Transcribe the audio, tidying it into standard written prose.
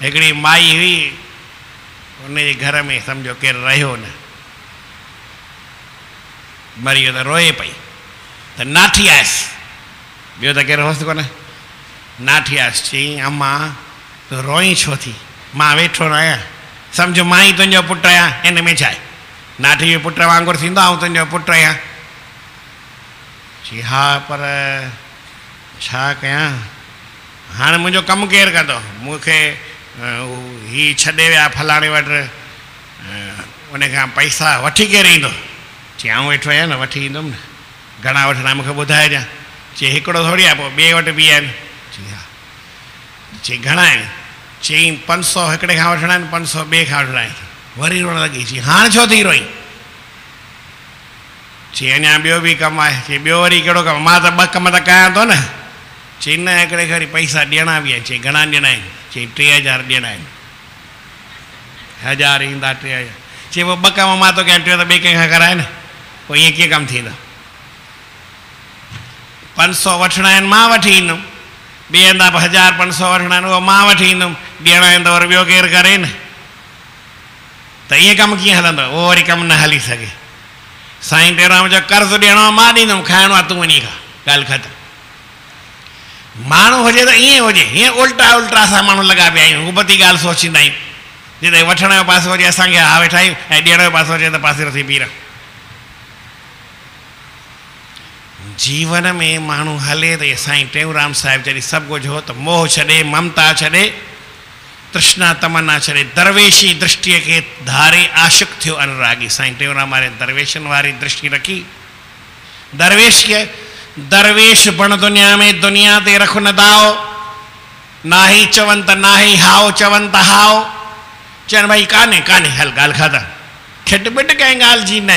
हिकिड़ी माई हुई, उनजे घर में सम्झो केरु रहियो न, मरी वियो त रोए पई, त नाठी आयसि, ॿियो त केरु होसि कोन, नाठी आयसि, चयईं अम्मा तूं रोई छो थी, मां वेठो न आहियां, सम्झो मां ई तुंहिंजो पुटु आहियां, इन में छा आहे, नाठी जो पुट वांगुरु थींदो ऐं तुंहिंजो पुटु आहियां। चई हा पर छा कयां, हाणे मुंहिंजो कमु केरु कंदो, मूंखे ही छॾे विया फलाणे वटि, उन खां पैसा वठी केरु ईंदो, चई आऊं वेठो आहियां न, वठी ईंदुमि न, घणा वठणा मूंखे ॿुधाइजांइ, चई हिकिड़ो थोरी आहे, पोइ ॿिए वटि बि आहिनि, चई हा, चई घणा आहिनि, चई 500 हिकिड़े खां वठणा आहिनि, 500 ॿिए खां वठणा आहिनि, वरी रोअण लॻी, चई हाणे छो थी रोई, चई अञा ॿियो बि कमु आहे, चई ॿियो वरी कहिड़ो कमु, मां त 2 कम त कयां थो न, चई न हिकिड़े खे वरी पैसा ॾियणा बि आहिनि, चई घणा ॾियणा आहिनि, चई 3000 ॾियणा आहिनि, 1000 ईंदा 3000, चई पोइ 2 कम मां तो कयां, टियों त ॿिए कंहिंखां कराए न, पोइ ईअं कीअं कमु थींदो, 500 वठणा आहिनि मां वठी ईंदुमि, ॿिए हंधा 1500 वठणा आहिनि उहो मां वठी ईंदुमि, ॾियणा आहिनि त वरी ॿियो केरु करे न, त ईअं कमु कीअं हलंदो, उहो वरी कमु न हली सघे। साईं टेऊंराम जो कर्ज़ु ॾियणो आहे मां ॾींदुमि, खाइणो आहे तूं वञी खा, ॻाल्हि ख़तमु। माण्हू हुजे त ईअं हुजे, हीअं उल्टा उल्टा असां माण्हू लॻा पिया आहियूं, उबती ॻाल्हि सोचींदा आहियूं, जिते वठण जो पासो हुजे असांखे हा वेठा आहियूं, ऐं ॾियण जो पासो हुजे त पासीरो थी बीह। जीवन में माण्हू हले त साईं टेऊंराम साहिब जॾहिं सभु कुझु हो त मोह छॾे, ममता छॾे, तृष्णा तमन्ना छॾे, दरवेशी दृष्टिअ खे धारे आशिक थियो अनुरागी। साईं टेऊंराम वारे दरवेशनि वारी दृष्टि रखी, दरवेश खे दरवेश बण दुनिया में दुनिया ते रख न दाओ, नाही चवनि त नाही, हाओ चवनि त हाओ, चवनि भाई कान्हे कान्हे, हल ॻाल्हि ख़तमु, खिट पिट कंहिं ॻाल्हि जी न,